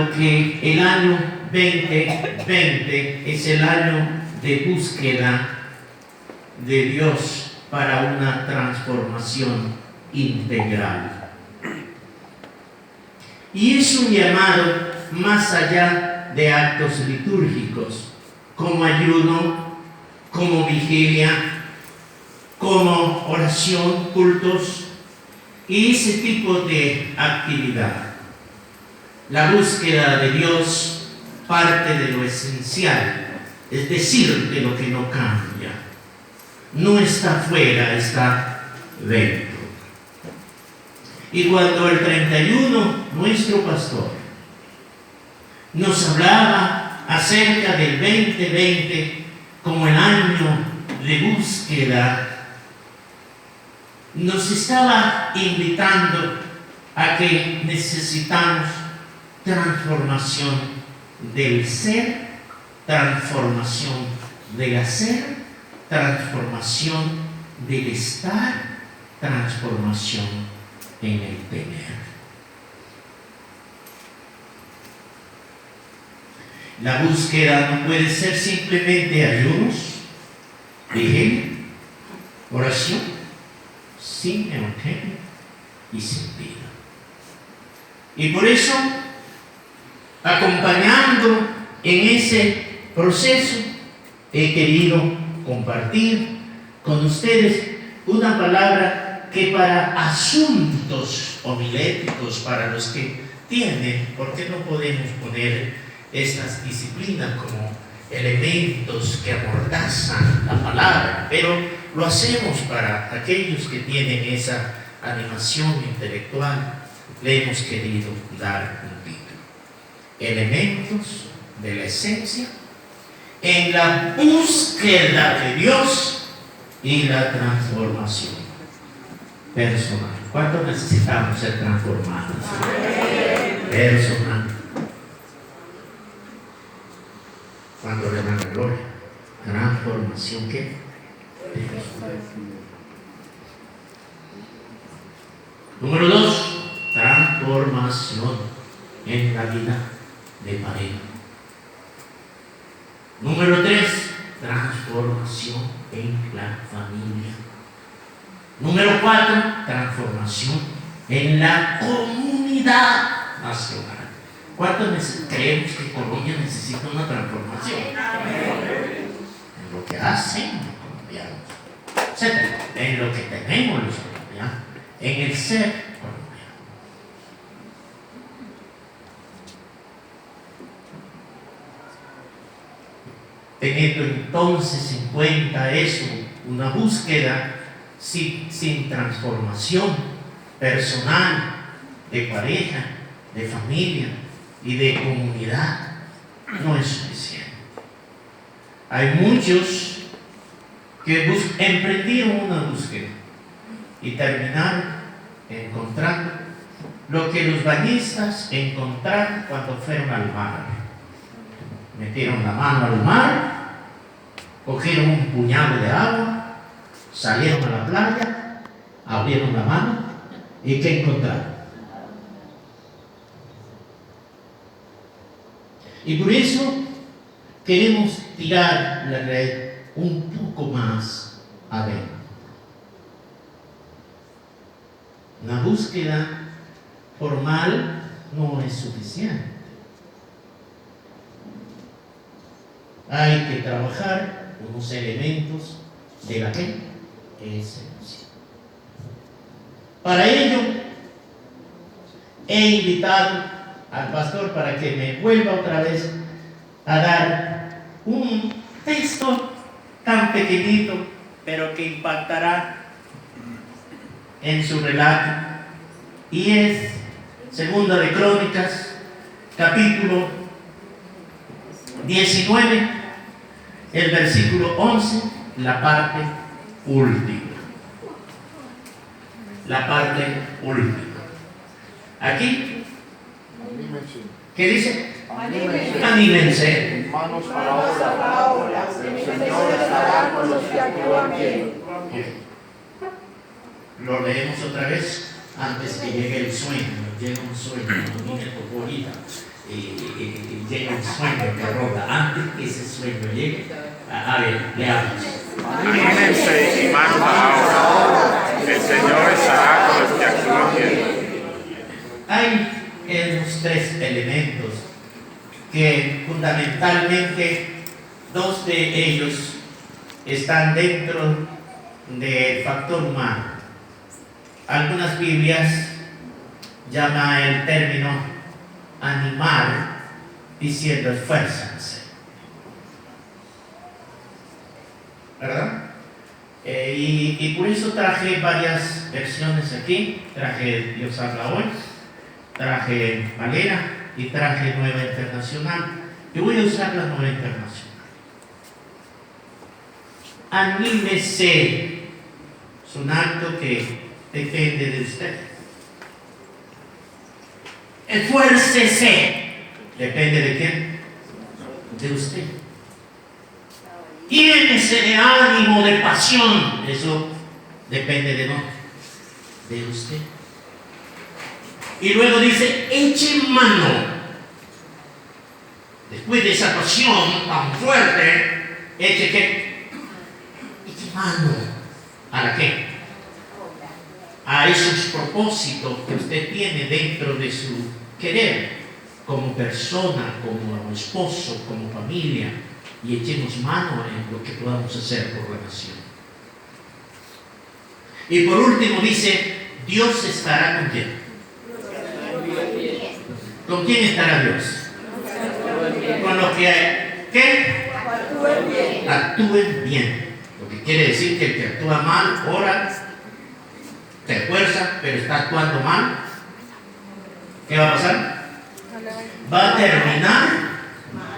dado que el año 2020 es el año de búsqueda de Dios para una transformación integral. Y es un llamado más allá de actos litúrgicos, como ayuno, como vigilia, como oración, cultos y ese tipo de actividad. La búsqueda de Dios parte de lo esencial, es decir, de lo que no cambia. No está fuera, está dentro. Y cuando el 31, nuestro pastor nos hablaba acerca del 2020 como el año de búsqueda, nos estaba invitando a que necesitamos transformación del ser, transformación del hacer, transformación del estar, transformación en el tener. La búsqueda no puede ser simplemente ayunos, vigilia, oración, sin evangelio y sin vida. Y por eso, acompañando en ese proceso, he querido compartir con ustedes una palabra que para asuntos homiléticos, para los que tienen, porque no podemos poner estas disciplinas como elementos que amordazan la palabra, pero lo hacemos para aquellos que tienen esa animación intelectual. Le hemos querido dar un título: elementos de la esencia en la búsqueda de Dios y la transformación personal. ¿Cuánto necesitamos ser transformados? Personal. ¿Cuánto le dan la gloria? Transformación, ¿qué? Personal. Número 2, transformación en la vida de pareja. Número 3, transformación en la familia. Número 4, transformación en la comunidad nacional. ¿Cuántos creemos que Colombia necesita una transformación? En lo que hacen los colombianos, etcétera, en lo que tenemos los colombianos, en el ser colombiano. Teniendo entonces en cuenta eso, una búsqueda sin transformación personal, de pareja, de familia y de comunidad, no es suficiente. Hay muchos que emprendieron una búsqueda y terminaron encontrando lo que los bañistas encontraron cuando fueron al mar. Metieron la mano al mar, cogieron un puñado de agua, salieron a la playa, abrieron la mano y ¿qué encontraron? Y por eso queremos tirar la red un poco más adentro. Una búsqueda formal no es suficiente. Hay que trabajar unos elementos de la esencia. Para ello, he invitado al pastor para que me vuelva otra vez a dar un texto tan pequeñito, pero que impactará en su relato, y es Segunda de Crónicas, capítulo 19, el versículo 11, la parte última. La parte última. Aquí, ¿qué dice? Anímense. Manos a la obra. El Señor estará con los que actúan bien. Lo leemos otra vez antes que llegue el sueño. Llega un sueño, no viene por ahorita. y llega un sueño que ronda. Antes que ese sueño llegue, a ver, leamos. Anímense y manos a la obra. El Señor estará con los que actúan bien. Hay unos tres elementos que fundamentalmente dos de ellos están dentro del factor humano. Algunas Biblias llaman el término animar diciendo esfuérzanse, ¿verdad? Y por eso traje varias versiones aquí. Traje Dios habla hoy, traje Valera y traje Nueva Internacional. Yo voy a usar la Nueva Internacional. Anímese. Es un acto que depende de usted. Esfuércese. Depende de quién. De usted. Llénese de ánimo, de pasión. Eso depende de nosotros. De usted. Y luego dice, eche mano. Después de esa pasión tan fuerte, eche qué. Eche mano. ¿A la qué? A esos propósitos que usted tiene dentro de su querer, como persona, como esposo, como familia, y echemos mano en lo que podamos hacer por la nación. Y por último dice, Dios estará con quién. ¿Con quién estará Dios? Con los que ¿qué? Actúen bien. Lo que quiere decir que el que actúa mal, ora, se esfuerza, pero está actuando mal, ¿qué va a pasar? Va a terminar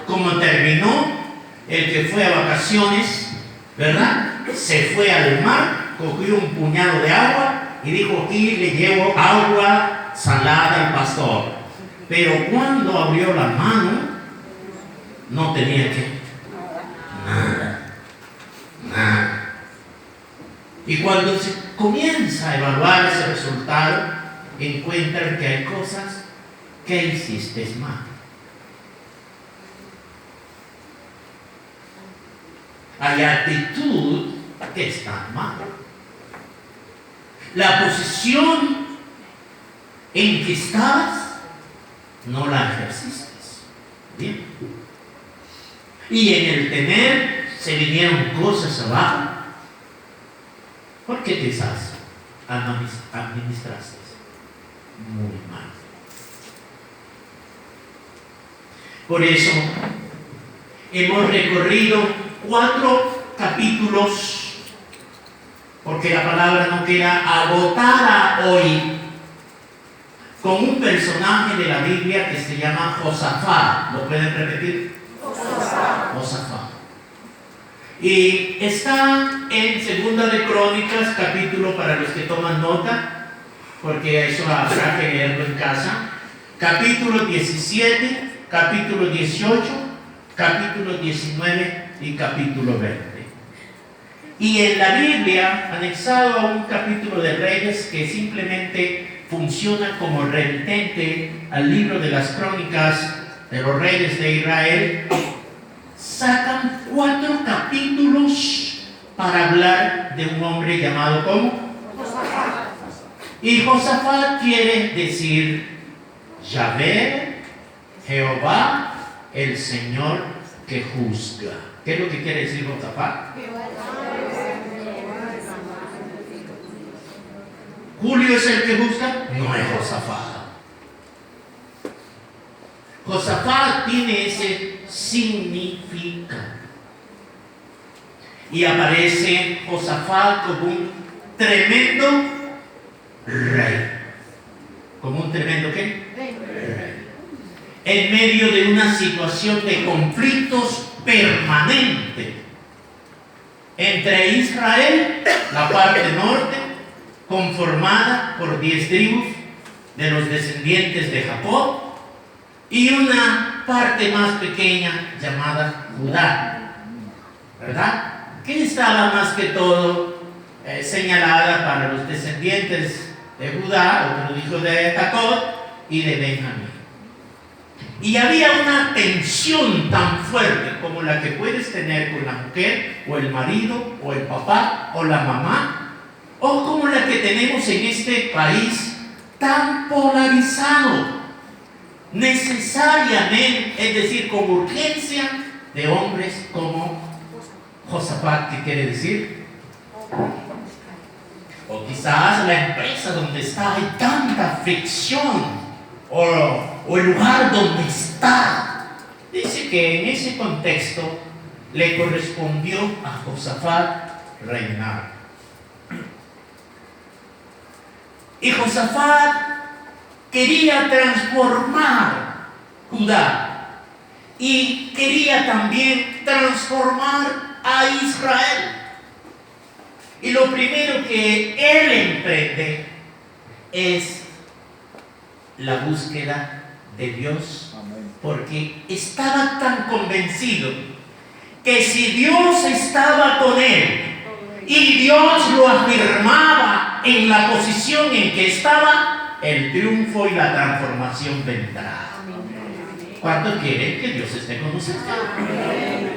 como terminó el que fue a vacaciones, ¿verdad? Se fue al mar, cogió un puñado de agua y dijo, aquí le llevo agua salada al pastor. Pero cuando abrió la mano, no tenía que nada. Y cuando se comienza a evaluar ese resultado, encuentran que hay cosas que hiciste mal. Hay actitud que está mal. La posición en que estabas no la ejerciste bien. Y en el tener se vinieron cosas abajo. ¿Por qué quizás administraste muy mal? Por eso hemos recorrido 4 capítulos, porque la palabra no queda agotada hoy, con un personaje de la Biblia que se llama Josafat. ¿Lo pueden repetir? Josafat. Y está en Segunda de Crónicas, capítulo, para los que toman nota, porque eso habrá que leerlo en casa, capítulo 17, capítulo 18, capítulo 19 y capítulo 20. Y en la Biblia, anexado a un capítulo de Reyes que simplemente funciona como remitente al libro de las crónicas de los reyes de Israel, sacan 4 capítulos para hablar de un hombre llamado ¿cómo? Josafat. Y Josafat quiere decir Yahvé, Jehová, el Señor que juzga. ¿Qué es lo que quiere decir Josafat? ¿Julio es el que juzga? No es Josafat. Josafat tiene ese significado. Y aparece Josafat como un tremendo rey. ¿Como un tremendo qué? Rey. En medio de una situación de conflictos permanentes entre Israel, la parte norte, conformada por 10 tribus de los descendientes de Jacob, y una parte más pequeña llamada Judá, ¿verdad? Que estaba más que todo señalada para los descendientes de Judá, o los hijos de Jacob y de Benjamín. Y había una tensión tan fuerte como la que puedes tener con la mujer, o el marido, o el papá, o la mamá, o como la que tenemos en este país tan polarizado. Necesariamente, es decir, con urgencia de hombres como Josafat, ¿qué quiere decir? O quizás la empresa donde está hay tanta fricción, o el lugar donde está. Dice que en ese contexto le correspondió a Josafat reinar. Y Josafat quería transformar Judá y quería también transformar a Israel. Y lo primero que él emprende es la búsqueda de Dios, porque estaba tan convencido que si Dios estaba con él y Dios lo afirmaba en la posición en que estaba, el triunfo y la transformación vendrá. ¿Cuántos quieren que Dios esté con ustedes?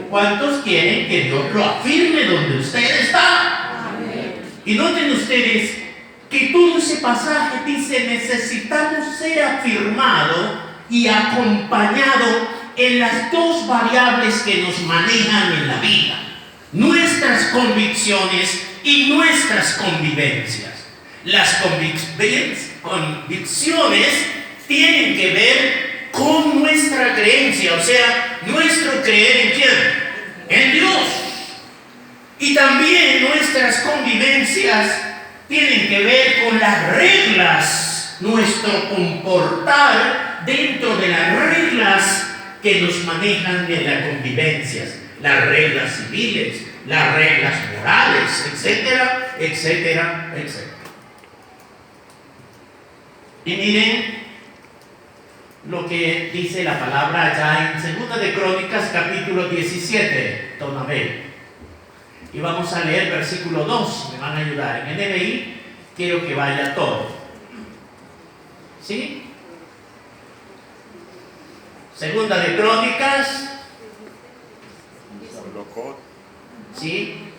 ¿Cuántos quieren que Dios lo afirme donde usted está? Y noten ustedes que todo ese pasaje dice: necesitamos ser afirmado y acompañado en las dos variables que nos manejan en la vida: nuestras convicciones y nuestras convivencias. Las convicciones tienen que ver con nuestra creencia, o sea, nuestro creer en quién, en Dios. Y también nuestras convivencias tienen que ver con las reglas, nuestro comportar dentro de las reglas que nos manejan en las convivencias, las reglas civiles, las reglas morales, etcétera, etcétera, etcétera. Y miren lo que dice la palabra allá en 2 de Crónicas, capítulo 17, Tonabel. Y vamos a leer versículo 2, me van a ayudar. En NBI quiero que vaya todo. ¿Sí? 2 de Crónicas. ¿Sí?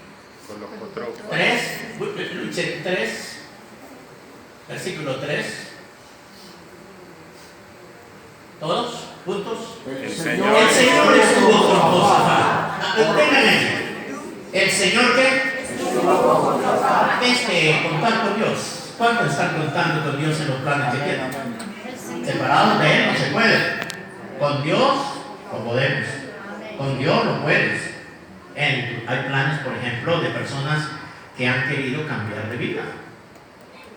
3, versículo 3. ¿Todos? ¿Juntos? El Señor estuvo con Josafat. Tengan eso. ¿El Señor qué? Contar con Dios. ¿Cuántos están contando con Dios en los planes que tienen? Separados de Él no se puede. Con Dios lo podemos. Con Dios lo puedes. Hay planes, por ejemplo, de personas que han querido cambiar de vida.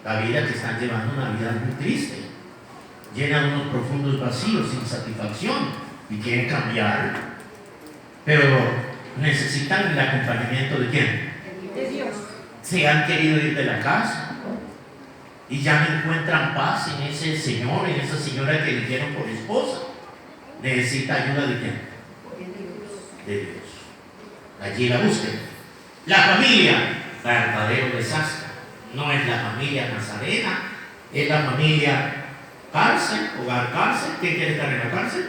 La vida que están llevando una vida muy triste. Llenan unos profundos vacíos, sin satisfacción, y quieren cambiar. Pero necesitan el acompañamiento de quién? De Dios. Se han querido ir de la casa y ya no encuentran paz en ese señor, en esa señora que eligieron por esposa. Necesita ayuda de quién? De Dios. Allí la busquen. La familia, verdadero desastre. No es la familia nazarena, es la familia cárcel, hogar cárcel. ¿Quién quiere estar en la cárcel?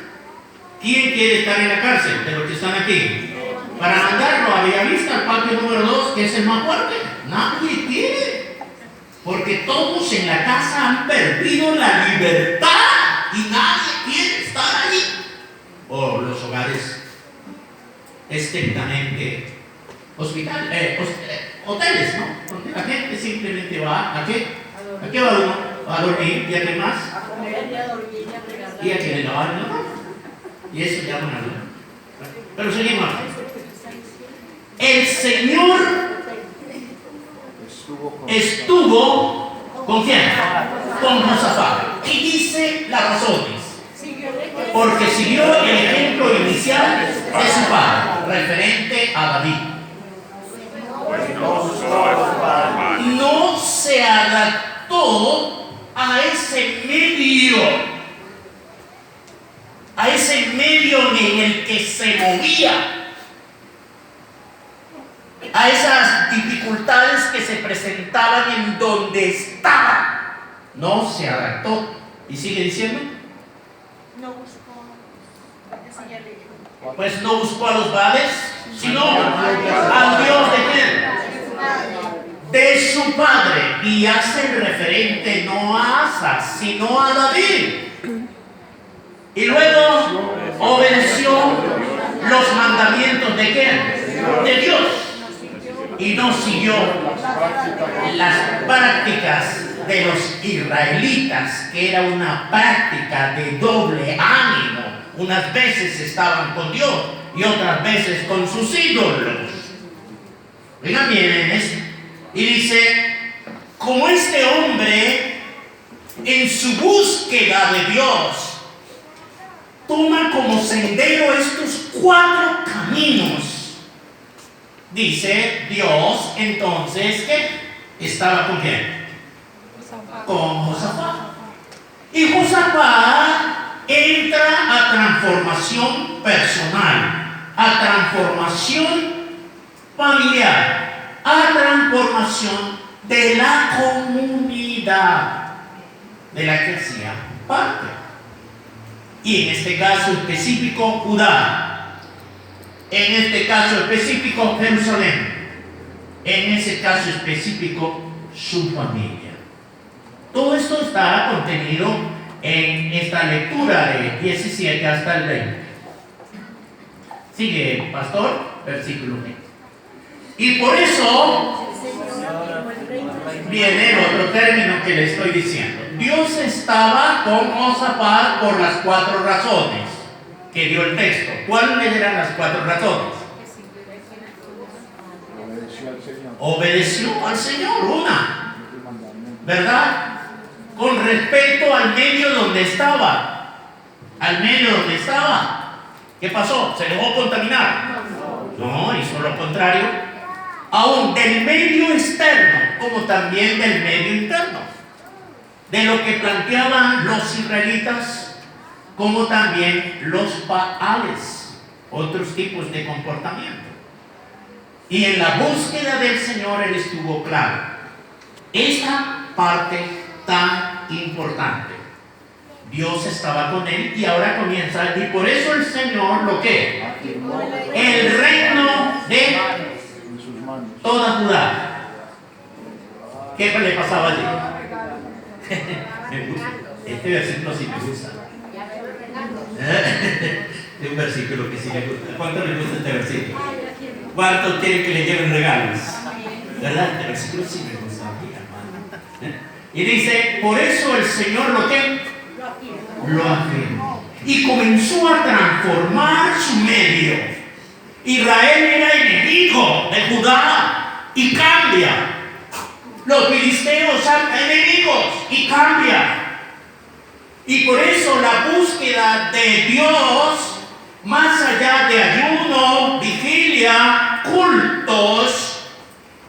¿Quién quiere estar en la cárcel de los que están aquí? Para mandarlo a Bellavista, al patio número 2, que es el más fuerte. Nadie quiere. Porque todos en la casa han perdido la libertad y nadie quiere estar allí. O los hogares estrictamente hoteles, ¿no? Donde la gente simplemente va ¿a qué? ¿A qué va uno? A dormir, ¿y a qué más? A comer y a dormir y a regalar. Y a que le lavan la mano. Y eso llaman a Dios. Pero seguimos. El Señor estuvo ¿con quién? Con Josafat. Y dice las razones. Porque siguió el ejemplo inicial de su padre, referente a David. No se adaptó a ese medio en el que se movía, a esas dificultades que se presentaban en donde estaba. No se adaptó. ¿Y sigue diciendo? No buscó Pues no buscó a los Baales, sino al Dios de quién? De su padre. Y hace referente no a Asa, sino a David. Y luego obedeció los mandamientos de quién? De Dios. Y no siguió las prácticas de los israelitas, que era una práctica de doble ánimo. Unas veces estaban con Dios y otras veces con sus ídolos. Oigan bien en esto. Y dice, como este hombre en su búsqueda de Dios toma como sendero estos 4 caminos. Dice Dios entonces que estaba con quién? Con Josafat. Y Josafat entra a transformación personal, a transformación familiar, a transformación de la comunidad de la que hacía parte. Y en este caso específico, Judá. En este caso específico, Jerusalén. En ese caso específico, su familia. Todo esto está contenido en esta lectura de 17 hasta el 20. Sigue, pastor, versículo 20. Y por eso viene el otro término que le estoy diciendo. Dios estaba con Josafat por las 4 razones que dio el texto. ¿Cuáles eran las 4 razones? Obedeció al Señor, una, ¿verdad? Con respecto al medio donde estaba. Al medio donde estaba. ¿Qué pasó? ¿Se dejó contaminar? No, hizo lo contrario. Aún del medio externo, como también del medio interno. De lo que planteaban los israelitas, como también los baales, otros tipos de comportamiento. Y en la búsqueda del Señor él estuvo claro. Esta parte tan importante. Dios estaba con él y ahora comienza, y por eso el Señor lo que el reino de toda Judá. ¿Qué le pasaba allí? Me gusta. Este versículo sí me gusta. Es un versículo que sí me gusta. ¿Cuánto le gusta este versículo? ¿Cuánto quieren que le lleven regalos? ¿Verdad? Este versículo sí me gusta. Y dice, por eso el Señor lo que lo afirmó. Y comenzó a transformar su medio. Israel era enemigo de Judá y cambia. Los filisteos son enemigos y cambia. Y por eso la búsqueda de Dios, más allá de ayuno, vigilia, cultos,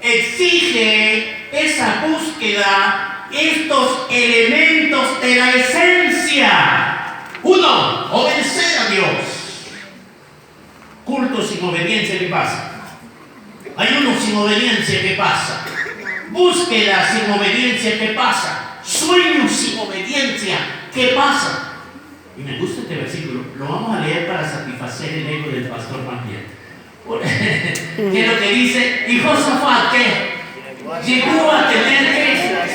exige esa búsqueda, estos elementos de la esencia. Uno, obedecer a Dios. Culto sin obediencia, ¿qué pasa? Ayuno sin obediencia, ¿qué pasa? Búsqueda sin obediencia, ¿qué pasa? Sueño sin obediencia, ¿qué pasa? Y me gusta este versículo, lo vamos a leer para satisfacer el ego del pastor más bien. ¿Qué es lo que dice? Y Josafat, ¿qué? Llegó a tener ¿qué?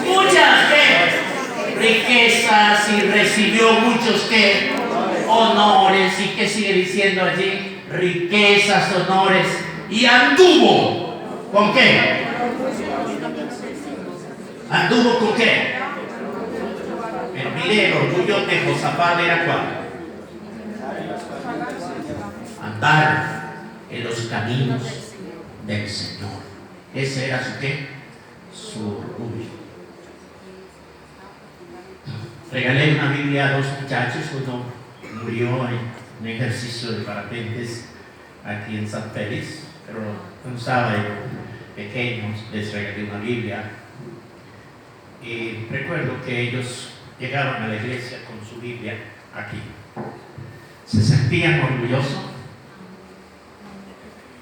Muchas ¿qué? Riquezas y recibió muchos ¿qué? Honores. ¿Y qué sigue diciendo allí? Riquezas, honores. Y anduvo. ¿Con qué? ¿Anduvo con qué? Pero mire, el orgullo de Josafat era cuál. Andar en los caminos del Señor. Ese era su qué? Su orgullo. Regalé una Biblia a 2 muchachos. Uno murió en un ejercicio de parapentes aquí en San Félix, pero un sábado pequeños les regalé una Biblia. Y recuerdo que ellos llegaron a la iglesia con su Biblia aquí. ¿Se sentían orgullosos?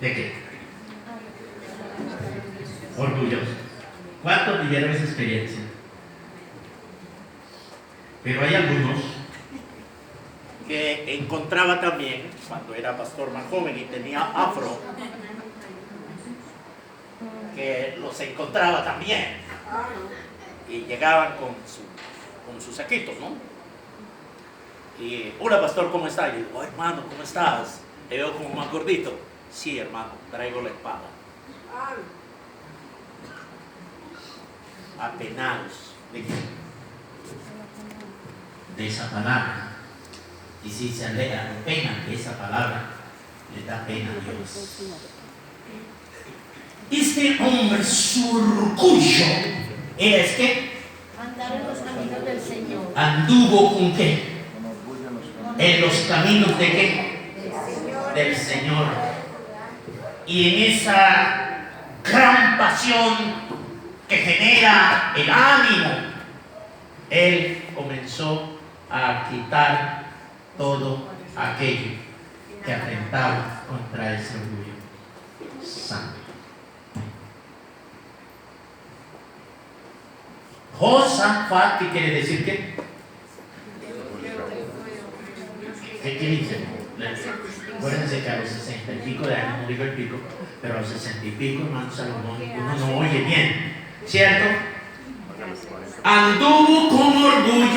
¿De qué? Orgullosos. ¿Cuántos vivieron esa experiencia? Pero hay algunos que encontraba también, cuando era pastor más joven y tenía afro, que los encontraba también. Y llegaban con sus saquitos, ¿no? Y, hola pastor, ¿cómo está? Y digo, oh, hermano, ¿cómo estás? Te veo como más gordito. Sí, hermano, traigo la espada. Apenados de esa palabra. Y si se apenan de esa palabra, le da pena a Dios. Este hombre, su orgullo es que Andar en los caminos del Señor. anduvo con qué? En los caminos de qué? Del Señor. Y en esa gran pasión que genera el ánimo, él comenzó a quitar todo aquello que atentaba contra ese orgullo santo. Josafat, ¿qué quiere decir qué? ¿Qué dice? Acuérdense que a los 60 y pico de años, no digo el pico, pero a los 60 y pico, hermano Salomón, uno no oye bien, ¿cierto? Anduvo con orgullo